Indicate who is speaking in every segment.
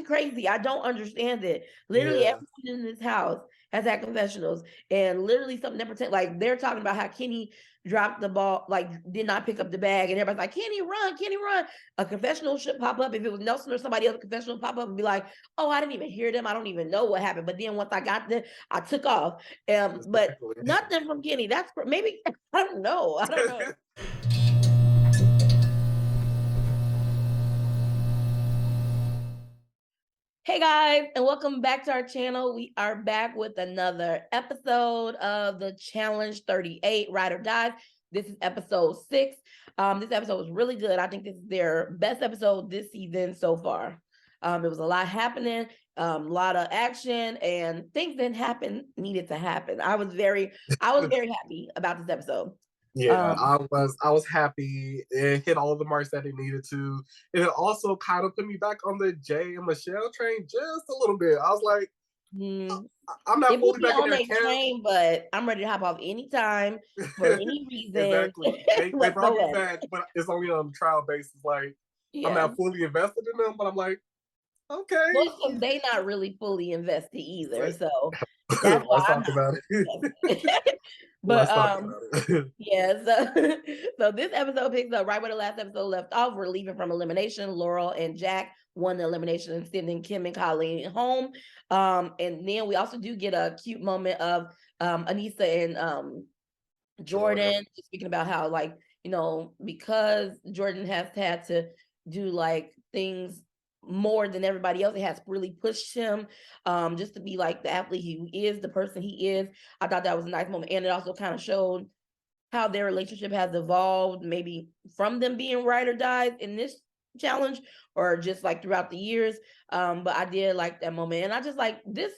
Speaker 1: crazy. I don't understand it. Literally,
Speaker 2: Yeah.
Speaker 1: everyone in this house has had confessionals, and literally something that pretend like they're talking about how Kenny dropped the ball, like did not pick up the bag, and everybody's like, Kenny, run, Kenny, run. A confessional should pop up. If it was Nelson or somebody else, a confessional would pop up and be like, oh, I didn't even hear them. I don't even know what happened. But then once I got there, I took off. But
Speaker 2: Exactly.
Speaker 1: nothing from Kenny. That's maybe I don't know. I don't know. Hey guys, and welcome back to our channel. We are back with another episode of the Challenge 38 Ride or Die. This is episode 6. This episode was really good. I think this is their best episode this season so far. There was a lot happening, a lot of action, and things that needed to happen. I was very happy about this episode.
Speaker 2: Yeah, I was happy. It hit all the marks that it needed to. And it also kind of put me back on the Jay and Michelle train just a little bit. I was like, I'm not
Speaker 1: It put
Speaker 2: fully
Speaker 1: me
Speaker 2: back in
Speaker 1: on
Speaker 2: their
Speaker 1: a
Speaker 2: camp.
Speaker 1: train, but I'm ready to hop off anytime for any reason
Speaker 2: Exactly. They brought me
Speaker 1: whatsoever.
Speaker 2: back, but it's only on a trial basis. Like, I'm
Speaker 1: Yeah.
Speaker 2: not fully invested in them, but I'm like, okay.
Speaker 1: Well, because they not really fully invested either.
Speaker 2: Like,
Speaker 1: So that's why
Speaker 2: let's
Speaker 1: I'm
Speaker 2: talk
Speaker 1: not
Speaker 2: about
Speaker 1: fully
Speaker 2: it.
Speaker 1: invested. But
Speaker 2: Let's talk about it.
Speaker 1: yeah, so this episode picks up right where the last episode left off. We're leaving from elimination. Laurel and Jack won the elimination and sending Kim and Colleen home. And then we also do get a cute moment of Anissa and Jordan speaking about how, like, because Jordan has had to do like things more than everybody else, it has really pushed him just to be like the athlete he is, the person he is. I thought that was a nice moment, and it also kind of showed how their relationship has evolved, maybe from them being ride or dies in this challenge or just like throughout the years. But I did like that moment, and I just like this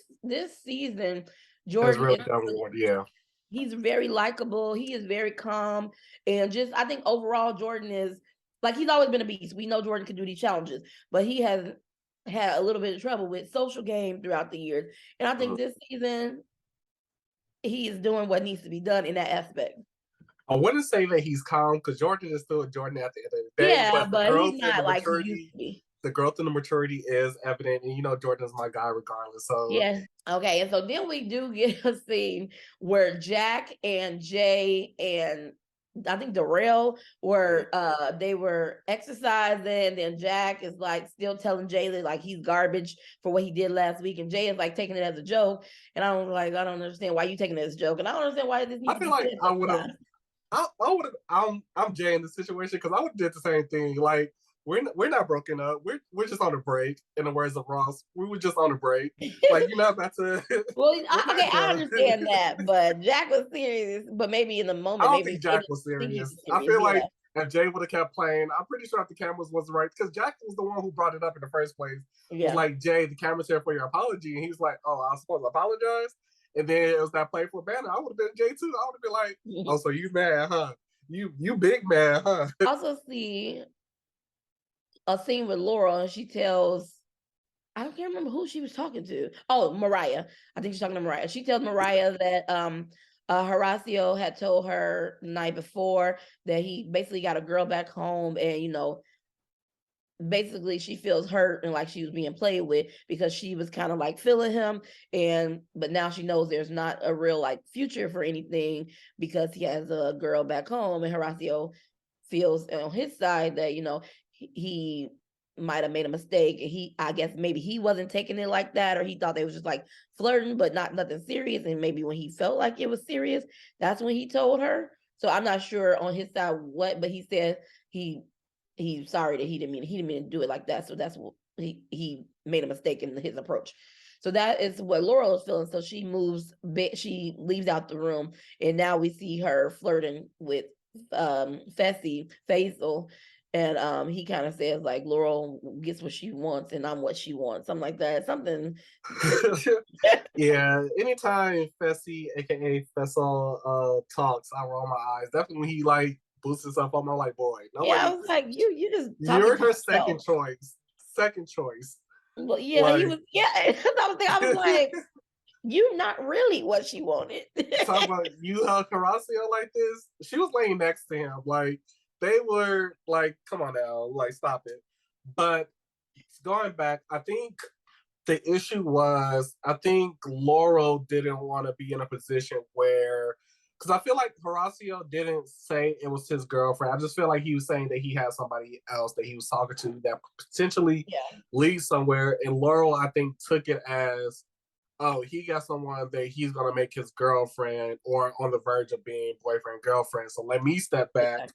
Speaker 1: season.
Speaker 2: That's
Speaker 1: Jordan
Speaker 2: really
Speaker 1: is
Speaker 2: done one. Yeah.
Speaker 1: He's very likable. He is very calm. And just, I think overall, Jordan is like, he's always been a beast. We know Jordan can do these challenges, but he has had a little bit of trouble with social game throughout the years. And I think this season, he is doing what needs to be done in that aspect.
Speaker 2: I wouldn't say that he's calm because Jordan is still Jordan at the end of the day.
Speaker 1: Yeah,
Speaker 2: But the
Speaker 1: but
Speaker 2: growth
Speaker 1: he's
Speaker 2: and
Speaker 1: not
Speaker 2: the
Speaker 1: like he used
Speaker 2: maturity,
Speaker 1: to be.
Speaker 2: the growth and the maturity is evident. And Jordan's my guy regardless. So
Speaker 1: Yeah. Okay. And so then we do get a scene where Jack and Jay and I think Darrell were they were exercising, and Jack is like still telling Jay that like he's garbage for what he did last week, and Jay is like taking it as a joke. And I don't understand why you taking it as a joke, and I don't understand why this needs
Speaker 2: I
Speaker 1: to
Speaker 2: feel
Speaker 1: be
Speaker 2: like
Speaker 1: said
Speaker 2: I
Speaker 1: all
Speaker 2: would
Speaker 1: the
Speaker 2: have
Speaker 1: time.
Speaker 2: I would have I'm Jay in the situation because I would have did the same thing. Like we're not broken up. We're just on a break. In the words of Ross, we were just on a break. Like you're not about to.
Speaker 1: Well,
Speaker 2: We're
Speaker 1: okay,
Speaker 2: not
Speaker 1: I
Speaker 2: done.
Speaker 1: understand that, but Jack was serious, but maybe in the
Speaker 2: I
Speaker 1: moment,
Speaker 2: don't
Speaker 1: maybe
Speaker 2: think
Speaker 1: they
Speaker 2: Jack
Speaker 1: didn't
Speaker 2: was
Speaker 1: think he
Speaker 2: serious.
Speaker 1: was
Speaker 2: I
Speaker 1: serious.
Speaker 2: feel
Speaker 1: Yeah.
Speaker 2: like if Jay would have kept playing, I'm pretty sure if the cameras wasn't right, because Jack was the one who brought it up in the first place. Was
Speaker 1: Yeah.
Speaker 2: like, Jay, the camera's here for your apology. And he's like, oh, I was supposed to apologize. And then it was that playful banner. I would have been Jay too. I would have been like, oh, so you mad, huh? You big mad, huh?
Speaker 1: Also see a scene with Laurel, and she tells, I can't remember who she was talking to. Oh, Mariah. I think she's talking to Mariah. She tells Mariah that Horacio had told her the night before that he basically got a girl back home, and basically she feels hurt and like she was being played with because she was kind of like feeling him, but now she knows there's not a real like future for anything because he has a girl back home, and Horacio feels on his side that he might have made a mistake, and I guess maybe he wasn't taking it like that, or he thought they was just like flirting but not nothing serious, and maybe when he felt like it was serious, that's when he told her. So I'm not sure on his side what, but he said he's sorry that he didn't mean to do it like that. So that's what he made a mistake in his approach. So that is what Laurel is feeling. So she leaves out the room, and now we see her flirting with Fessy, Faisal. And he kind of says like Laurel gets what she wants and I'm what she wants. Something like that. Something.
Speaker 2: Yeah, anytime Fessy, aka Fessel, talks, I roll my eyes. Definitely when he like boosts himself up, I'm like, boy,
Speaker 1: Yeah, I
Speaker 2: nobody.
Speaker 1: was like, you just talking
Speaker 2: You're
Speaker 1: to
Speaker 2: her second
Speaker 1: yourself.
Speaker 2: choice. Second choice.
Speaker 1: Well, yeah, he
Speaker 2: Like
Speaker 1: was. Yeah, I was like, you not really what she wanted.
Speaker 2: talk about you held Horacio like this. She was laying next to him. Like they were like, come on now, like stop it. But going back, I think The issue was, I think Laurel didn't want to be in a position where, because I feel like Horacio didn't say it was his girlfriend. I just feel like he was saying that he had somebody else that he was talking to that potentially
Speaker 1: Yeah.
Speaker 2: leads somewhere. And Laurel, I think, took it as, oh, he got someone that he's gonna make his girlfriend or on the verge of being boyfriend girlfriend. So let me step back.
Speaker 1: Yeah.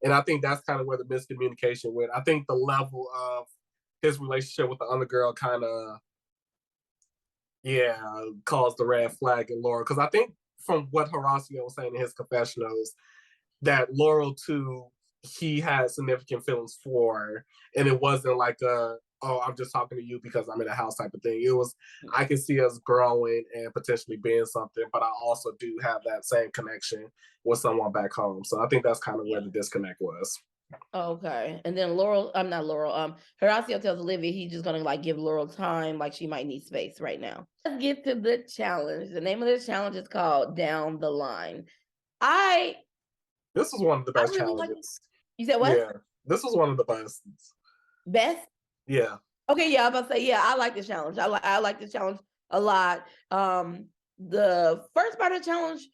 Speaker 2: And I think that's kind of where the miscommunication went. I think the level of his relationship with the other girl kind of, yeah, caused the red flag in Laurel. Because I think from what Horacio was saying in his confessionals, that Laurel too, he had significant feelings for, and it wasn't like a, oh, I'm just talking to you because I'm in a house type of thing. It was, I can see us growing and potentially being something, but I also do have that same connection with someone back home. So I think that's kind of where
Speaker 1: Yeah.
Speaker 2: the disconnect was.
Speaker 1: Okay. And then Laurel, I'm not Laurel. Horacio tells Olivia he's just gonna like give Laurel time, like she might need space right now. Let's get to the challenge. The name of the challenge is called Down the Line. I
Speaker 2: This was one of the
Speaker 1: I
Speaker 2: best
Speaker 1: really like it.
Speaker 2: challenges.
Speaker 1: You said what?
Speaker 2: Yeah, this was one of the best.
Speaker 1: Best?
Speaker 2: Yeah.
Speaker 1: Okay, yeah, I was about to say, yeah, I like this challenge. I like this challenge a lot. The first part of the challenge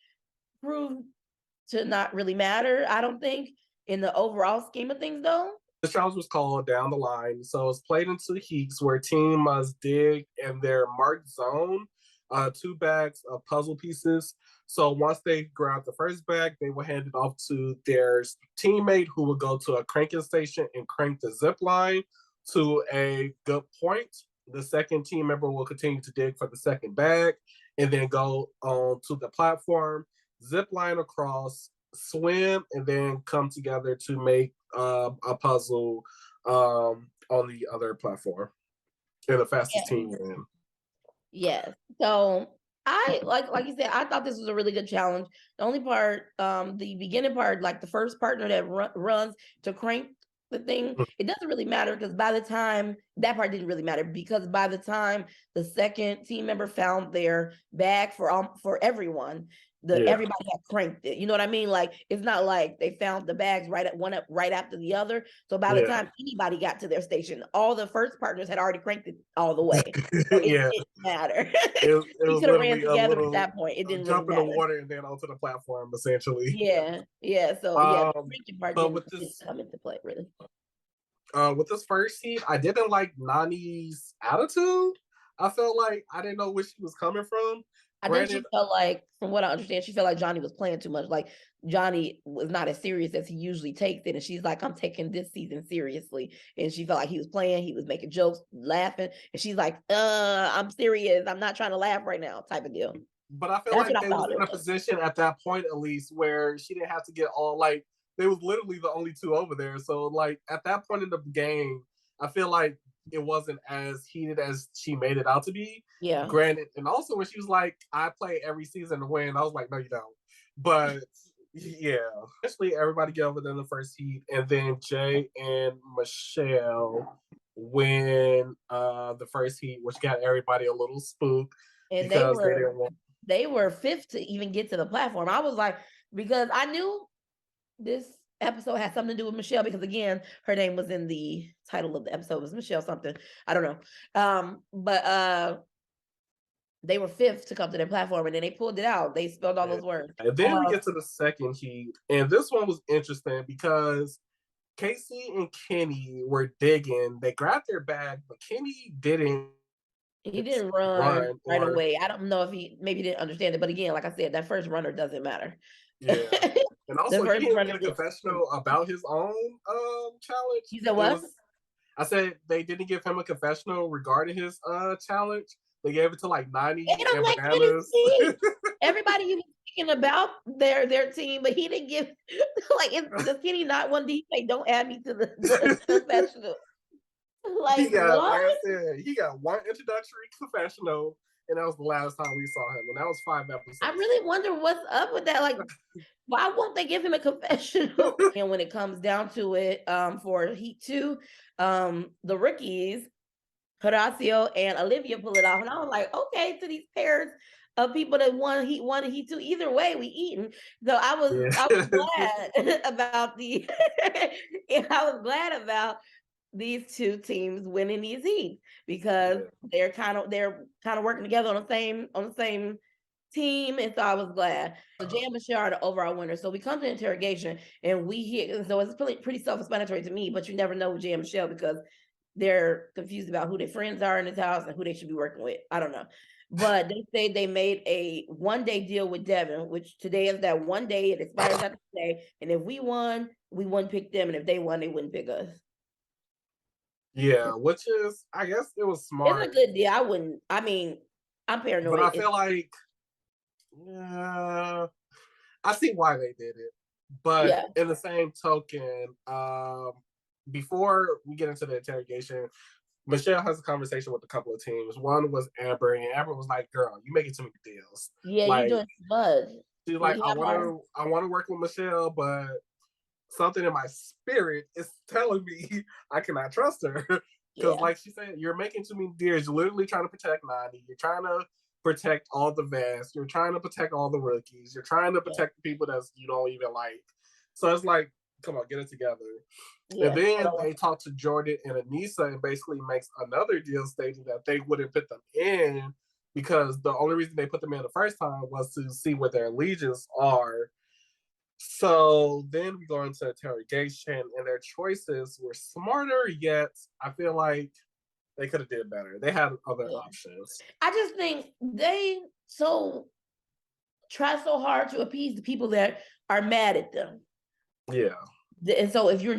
Speaker 1: proved to not really matter, I don't think, in the overall scheme of things though.
Speaker 2: The challenge was called Down the Line. So it's played into heats where a team must dig in their marked zone 2 bags of puzzle pieces. So once they grab the first bag, they will hand it off to their teammate who will go to a cranking station and crank the zip line to a good point. The second team member will continue to dig for the second bag and then go on to the platform, zip line across, swim, and then come together to make a puzzle on the other platform. And the fastest
Speaker 1: Yeah.
Speaker 2: team win.
Speaker 1: Yes. So I like you said, I thought this was a really good challenge. The only part, the beginning part, like the first partner that runs to crank the thing, it doesn't really matter because by the time that part didn't really matter because by the time the second team member found their bag for everyone,
Speaker 2: Yeah.
Speaker 1: everybody had cranked it. You know what I mean? Like it's not like they found the bags right at one up right after the other. So by the
Speaker 2: Yeah.
Speaker 1: time anybody got to their station, all the first partners had already cranked it all the way. So it
Speaker 2: Yeah.
Speaker 1: didn't matter.
Speaker 2: It
Speaker 1: We
Speaker 2: was
Speaker 1: could have ran
Speaker 2: literally a
Speaker 1: together at
Speaker 2: little
Speaker 1: that point. It didn't really
Speaker 2: jump in the
Speaker 1: matter.
Speaker 2: water and then onto the platform, essentially.
Speaker 1: Yeah, yeah. So yeah, the
Speaker 2: Um,
Speaker 1: drinking part
Speaker 2: but
Speaker 1: didn't come into play really.
Speaker 2: with this first heat, I didn't like Nani's attitude. I felt like I didn't know where she was coming from.
Speaker 1: I think
Speaker 2: Granted,
Speaker 1: she felt like, from what I understand, she felt like Johnny was playing too much. Like Johnny was not as serious as he usually takes it, and she's like, "I'm taking this season seriously." And she felt like he was playing, he was making jokes, laughing, and she's like, I'm serious. I'm not trying to laugh right now," type of deal.
Speaker 2: but I feel
Speaker 1: That's
Speaker 2: like
Speaker 1: what I
Speaker 2: they was
Speaker 1: thought
Speaker 2: in
Speaker 1: it
Speaker 2: a
Speaker 1: was.
Speaker 2: position at that point at least where she didn't have to get all like they was literally the only two over there. So like at that point in the game, I feel like it wasn't as heated as she made it out to be.
Speaker 1: Yeah.
Speaker 2: Granted, and also when she was like, "I play every season to win," I was like, "No, you don't." But yeah, especially everybody get over there in the first heat, and then Jay and Michelle win the first heat, which got everybody a little spooked
Speaker 1: And they
Speaker 2: because they
Speaker 1: were
Speaker 2: didn't want.
Speaker 1: they were fifth to even get to the platform. I was like, because I knew this episode had something to do with Michelle because again, her name was in the title of the episode. It was Michelle something. I don't know. But they were fifth to come to their platform and then they pulled it out. They spelled all
Speaker 2: Yeah.
Speaker 1: those words.
Speaker 2: And then we get to the second heat, and this one was interesting because Casey and Kenny were digging. They grabbed their bag, but Kenny didn't
Speaker 1: He didn't run
Speaker 2: run
Speaker 1: right
Speaker 2: or
Speaker 1: away. I don't know if he maybe didn't understand it, but again, like I said, that first runner doesn't matter.
Speaker 2: yeah. And
Speaker 1: The
Speaker 2: also, he
Speaker 1: first
Speaker 2: didn't
Speaker 1: runner
Speaker 2: get a
Speaker 1: did.
Speaker 2: confessional about his own challenge.
Speaker 1: You said
Speaker 2: It
Speaker 1: what?
Speaker 2: was I said they didn't give him a confessional regarding his challenge. They gave it to like
Speaker 1: They
Speaker 2: 90
Speaker 1: don't
Speaker 2: and
Speaker 1: make any
Speaker 2: bananas.
Speaker 1: sense. Everybody he was speaking about their team, but he didn't give like does Kenny not one D say don't add me to the confessional?
Speaker 2: He
Speaker 1: Like
Speaker 2: got, like I
Speaker 1: what?
Speaker 2: said, he got one introductory confessional, and that was the last time we saw him, and that was 5 episodes.
Speaker 1: I really wonder what's up with that. Like, why won't they give him a confessional? And when it comes down to it, for Heat 2, the rookies, Horacio and Olivia pull it off. And I was like, okay, to these pairs of people that won Heat 1 and Heat 2, either way, we eating. So I was
Speaker 2: Yeah.
Speaker 1: glad about the I was glad about these two teams winning these heats because they're kind of working together on the same team, and so I was glad. So Jay and Michelle are the overall winners. So we come to interrogation, and we hear. So it's pretty self-explanatory to me, but you never know with Jay and Michelle because they're confused about who their friends are in this house and who they should be working with. I don't know. But they say they made a 1-day deal with Devin, which today is that 1 day. It expires after today. And if we won, we wouldn't pick them. And if they won, they wouldn't pick us.
Speaker 2: Yeah, which is, I guess it was
Speaker 1: It's
Speaker 2: smart.
Speaker 1: a good deal. I wouldn't, I mean, I'm paranoid.
Speaker 2: But I feel like, I see why they did it. But in the same token, before we get into the interrogation, Michelle has a conversation with a couple of teams. One was Amber, and Amber was like, "Girl, you making too many deals.
Speaker 1: Yeah,
Speaker 2: like,
Speaker 1: you're doing too much."
Speaker 2: She's like, "I want to work with Michelle, but something in my spirit is telling me I cannot trust her." Because, like she said, you're making too many deals. You're literally trying to protect Nani. You're trying to protect all the vets. You're trying to protect all the rookies. You're trying to protect the people that you don't even like. So it's like, come on, get it together. And then they talk to Jordan and Aneesa and basically makes another deal stating that they wouldn't put them in because the only reason they put them in the first time was to see what their allegiance are. So then we go into interrogation, and their choices were smarter, yet I feel like they could have did better. They had other options.
Speaker 1: I just think they try so hard to appease the people that are mad at them.
Speaker 2: Yeah.
Speaker 1: And so if you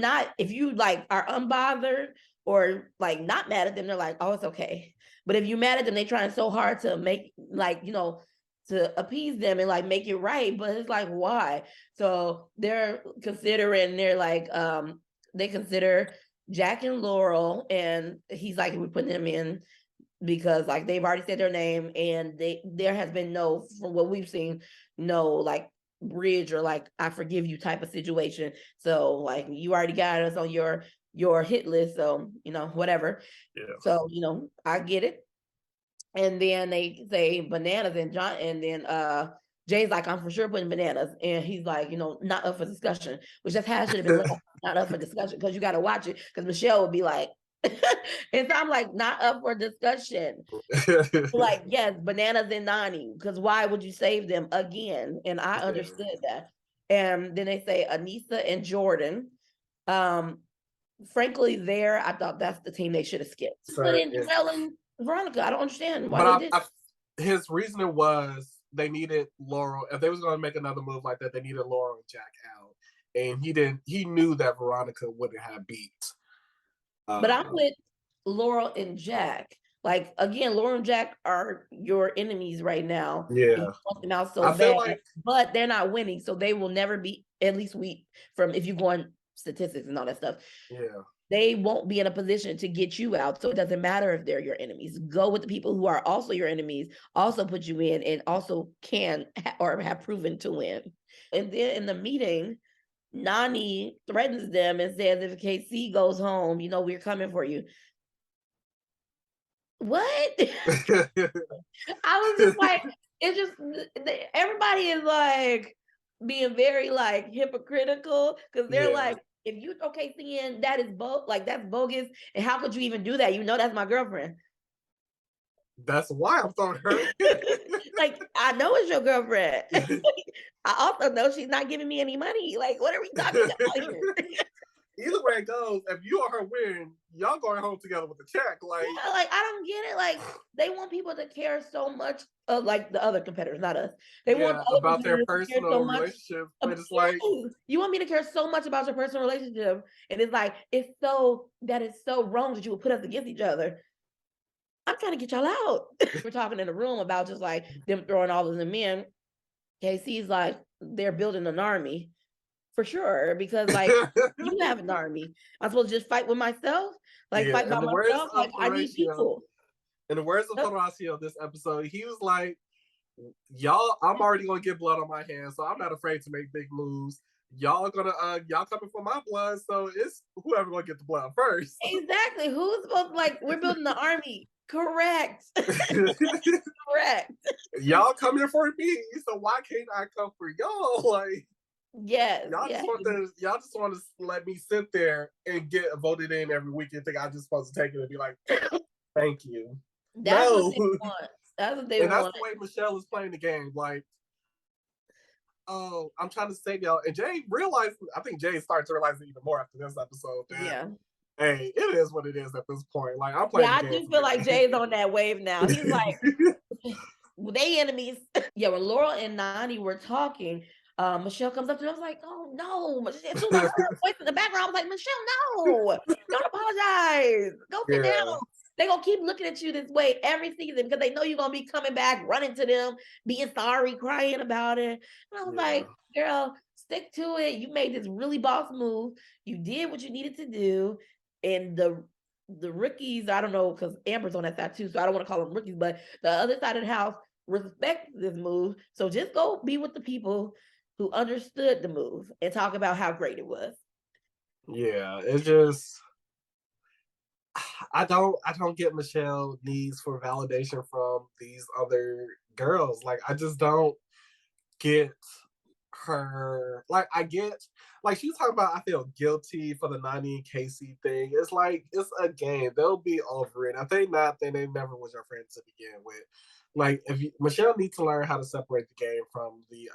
Speaker 1: like are unbothered or like not mad at them, they're like, oh, it's okay. But if you're mad at them, they trying so hard to make like, to appease them and like make it right. But it's like, why? So they're like, they consider Jack and Laurel, and he's like, we're putting them in because like they've already said their name, and there has been no, from what we've seen, no like bridge or like I forgive you type of situation. So like you already got us on your hit list, so whatever. So I get it. And then they say Bananas, and John, and then Jay's like, I'm for sure putting Bananas, and he's like, not up for discussion, which that's how it should have been. Not up for discussion, because you got to watch it, because Michelle would be like, and so I'm like, not up for discussion. Like, yes, Bananas and Nani, because why would you save them again? And I understood that. And then they say Aneesa and Jordan. Frankly, I thought that's the team they should have skipped. But in telling Veronica, I don't understand why they did.
Speaker 2: His reasoning was they needed Laurel. If they was going to make another move like that, they needed Laurel and Jack out. And he knew that Veronica wouldn't have beat.
Speaker 1: But I'm with Laurel and Jack. Like, again, Laurel and Jack are your enemies right now.
Speaker 2: Yeah.
Speaker 1: You want them out so bad, but they're not winning. So they will never be, at least from if you go on statistics and all that stuff.
Speaker 2: Yeah.
Speaker 1: They won't be in a position to get you out. So it doesn't matter if they're your enemies. Go with the people who are also your enemies, also put you in, and also can or have proven to win. And then in the meeting, Nani threatens them and says, if KC goes home, we're coming for you. What? I was just like, it's just, everybody is like being very like hypocritical, because they're like, if you KC, that is that's bogus. And how could you even do that? That's my girlfriend.
Speaker 2: That's why I'm throwing her.
Speaker 1: Like, I know it's your girlfriend. I also know she's not giving me any money. Like, what are we talking about here?
Speaker 2: Either way it goes, if you or her win, y'all going home together with a check. Like,
Speaker 1: yeah, like I don't get it. Like, they want people to care so much, like the other competitors, not us. They want
Speaker 2: about their personal relationship. But it's like,
Speaker 1: you want me to care so much about your personal relationship, and it's like that is so wrong that you would put us against each other. I'm trying to get y'all out. We're talking in the room about just like them throwing all of them in. KC's like, they're building an army. For sure, because like you have an army. I'm supposed to just fight with myself, fight by myself. Like, I need people.
Speaker 2: In the words of Horacio this episode, he was like, "Y'all, I'm already gonna get blood on my hands, so I'm not afraid to make big moves. Y'all coming for my blood, so it's whoever gonna get the blood first."
Speaker 1: Exactly. Who's supposed we're building the army? Correct. Correct.
Speaker 2: Y'all come here for me, so why can't I come for y'all? Like,
Speaker 1: Yes,
Speaker 2: Y'all
Speaker 1: yeah.
Speaker 2: just want to let me sit there and get voted in every week and think I'm just supposed to take it and be like, thank you.
Speaker 1: That's what
Speaker 2: No.
Speaker 1: they want. That's what they
Speaker 2: And that's
Speaker 1: want.
Speaker 2: the way Michelle is playing the game. Like, oh, I'm trying to save y'all. And Jay realized, I think Jay started to realize it even more after this episode that,
Speaker 1: Yeah.
Speaker 2: hey, it is what it is at this point. Like, I'm
Speaker 1: Yeah,
Speaker 2: playing the
Speaker 1: I
Speaker 2: game
Speaker 1: do
Speaker 2: for
Speaker 1: feel like
Speaker 2: me.
Speaker 1: Jay's on that wave now. He's like, they enemies. Yeah, when Laurel and Nani were talking, Michelle comes up to me. I was like, oh no. As soon as I heard her voice in the background, I was like, Michelle, no, don't apologize. Go sit down.
Speaker 2: Yeah.
Speaker 1: They're gonna keep looking at you this way every season because they know you're gonna be coming back, running to them, being sorry, crying about it. And I was like, girl, stick to it. You made this really boss move. You did what you needed to do. And the rookies, I don't know, because Amber's on that side too, so I don't want to call them rookies, but the other side of the house respect this move. So just go be with the people who understood the move and talk about how great it was.
Speaker 2: Yeah, it's just I don't get Michelle needs for validation from these other girls. Like I just don't get her. Like I get like she's talking about I feel guilty for the Nani and Casey thing. It's like it's a game. They'll be over it. If they not, then they never was your friends to begin with. Like if Michelle needs to learn how to separate the game from the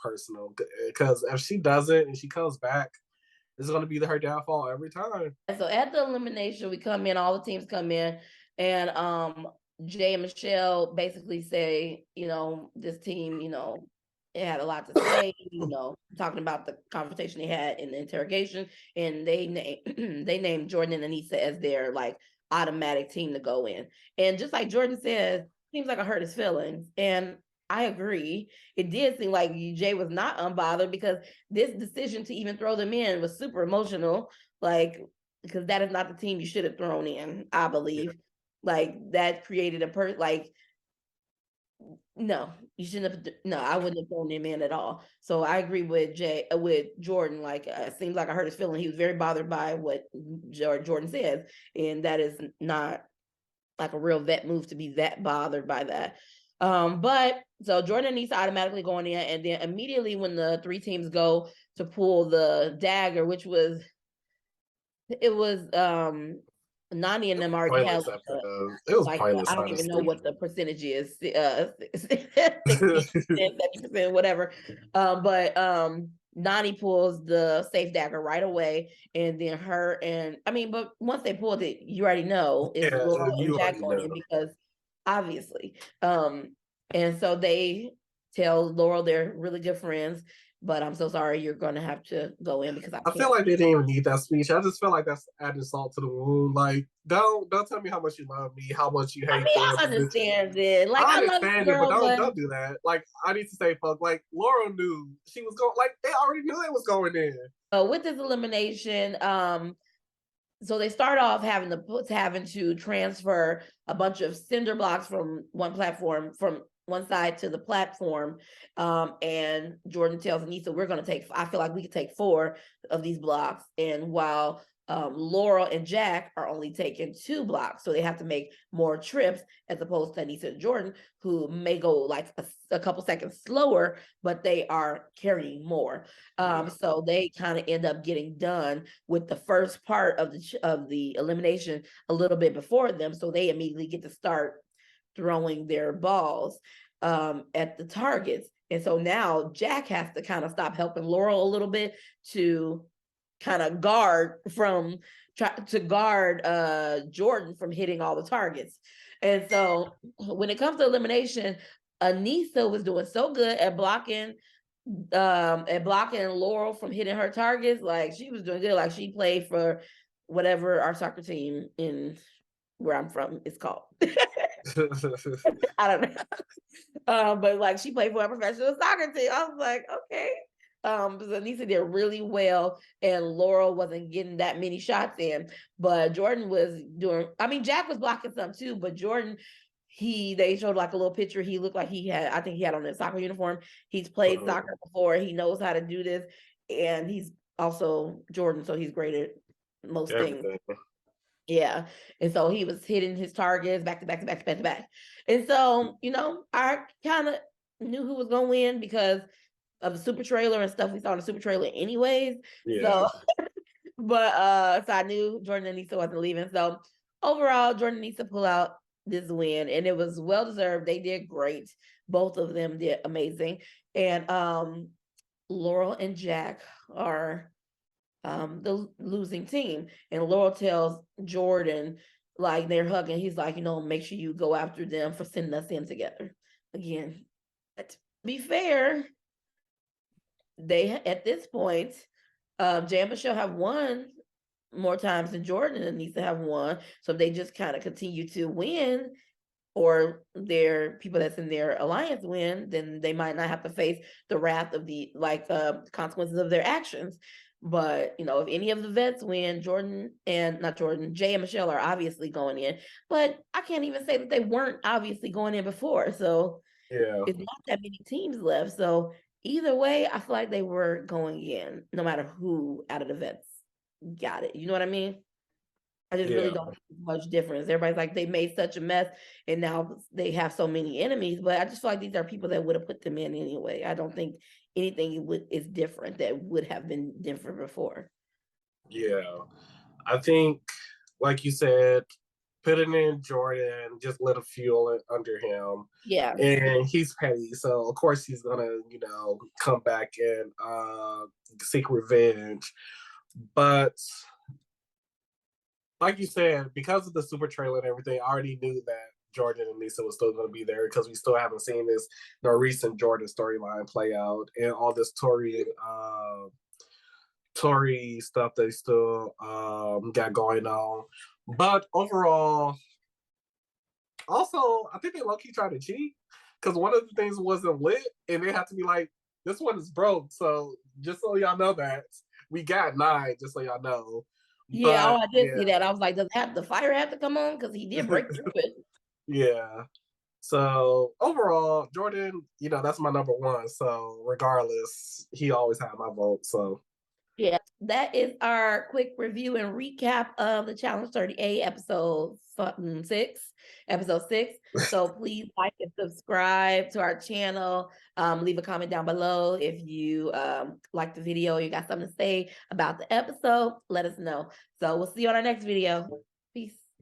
Speaker 2: personal, because if she doesn't and she comes back, it's going to be her downfall every time.
Speaker 1: And so at the elimination, we come in, all the teams come in, and Jay and Michelle basically say, this team, it had a lot to say, talking about the conversation they had in the interrogation, and they they named Jordan and Anissa as their like automatic team to go in. And just like Jordan says, seems like I hurt his feelings. And I agree. It did seem like Jay was not unbothered because this decision to even throw them in was super emotional. Like, because that is not the team you should have thrown in, I believe. Like that created like, no, you shouldn't have. No, I wouldn't have thrown him in at all. So I agree with Jordan. Like, it seems like I hurt his feeling. He was very bothered by what Jordan says, and that is not like a real vet move to be that bothered by that. But so Jordan needs to automatically going in, and then immediately when the three teams go to pull the dagger, which was Nani and them already had
Speaker 2: Pointless episode. It was pointless,
Speaker 1: I don't even know
Speaker 2: honestly.
Speaker 1: what the percentage is, 60%, 70%, whatever. But Nani pulls the safe dagger right away, and then but once they pulled it, you already know it's
Speaker 2: Yeah,
Speaker 1: Laurel and
Speaker 2: you
Speaker 1: Jack
Speaker 2: already
Speaker 1: going
Speaker 2: know.
Speaker 1: in because obviously. And so they tell Laurel they're really good friends, but I'm so sorry, you're gonna have to go in because I
Speaker 2: I
Speaker 1: can't.
Speaker 2: feel like they didn't even need that speech. I just feel like that's adding salt to the wound. Like, don't tell me how much you love me, how much you
Speaker 1: I
Speaker 2: hate
Speaker 1: mean,
Speaker 2: the
Speaker 1: I
Speaker 2: position.
Speaker 1: understand it. Like,
Speaker 2: I
Speaker 1: I love you,
Speaker 2: understand it, but
Speaker 1: girl, but
Speaker 2: don't do that. Like, I need to say fuck. Like, Laurel knew she was going. Like, they already knew it was going in.
Speaker 1: with this elimination, so they start off having to transfer a bunch of cinder blocks from one platform from one side to the platform. And Jordan tells Anissa, I feel like we could take 4 of these blocks. And while Laurel and Jack are only taking 2 blocks, so they have to make more trips as opposed to Anissa and Jordan, who may go like a couple seconds slower, but they are carrying more. So they kind of end up getting done with the first part of the elimination a little bit before them, so they immediately get to start throwing their balls at the targets. And so now Jack has to kind of stop helping Laurel a little bit to kind of try to guard Jordan from hitting all the targets. And so when it comes to elimination, Anissa was doing so good at blocking Laurel from hitting her targets. Like she was doing good. Like she played for whatever our soccer team in where I'm from is called. I don't know. But like she played for a professional soccer team. I was like, okay. Anissa did really well, and Laurel wasn't getting that many shots in, but Jordan was doing. I mean, Jack was blocking some too, but Jordan, they showed like a little picture. He looked like I think he had on a soccer uniform. He's played soccer before. He knows how to do this, and he's also Jordan, so he's great at most things. Yeah. And so he was hitting his targets back to back to back to back to back. And so, I kind of knew who was going to win because of the super trailer and stuff we saw in the super trailer anyways.
Speaker 2: Yeah.
Speaker 1: So so I knew Jordan and Nisa wasn't leaving. So overall, Jordan needs to pull out this win, and it was well deserved. They did great. Both of them did amazing. And Laurel and Jack are the losing team. And Laurel tells Jordan, like they're hugging, he's like, make sure you go after them for sending us in together. Again, to be fair, they at this point, Jay and Michelle have won more times than Jordan and Nisa have won. So if they just kind of continue to win, or their people that's in their alliance win, then they might not have to face the wrath of the consequences of their actions. But if any of the vets win, Jay and Michelle are obviously going in. But I can't even say that they weren't obviously going in before. So
Speaker 2: Yeah.
Speaker 1: it's not that many teams left. So either way, I feel like they were going in, no matter who out of the vets got it. You know what I mean? I just really
Speaker 2: Yeah.
Speaker 1: don't see much difference. Everybody's like, they made such a mess and now they have so many enemies. But I just feel like these are people that would have put them in anyway. I don't think anything is different that would have been different before.
Speaker 2: Yeah. I think, like you said, putting in Jordan just lit a fuel under him.
Speaker 1: Yeah.
Speaker 2: And he's petty, so of course he's gonna, come back and seek revenge. But like you said, because of the super trailer and everything, I already knew that Jordan and Nisa was still going to be there because we still haven't seen this recent Jordan storyline play out and all this Tory stuff they still got going on. But overall, also I think they low key tried to cheat because one of the things wasn't lit, and they had to be like, "This one is broke." So just so y'all know that we got 9, just so y'all know.
Speaker 1: Yeah,
Speaker 2: But
Speaker 1: I did see that. I was like, does the fire have to come on? Because he did break through it.
Speaker 2: Yeah. So overall, Jordan, that's my number 1. So regardless, he always had my vote. So
Speaker 1: Yeah, that is our quick review and recap of the Challenge 38 episode 6. So please like and subscribe to our channel. Leave a comment down below if you like the video, you got something to say about the episode, let us know. So we'll see you on our next video. Peace.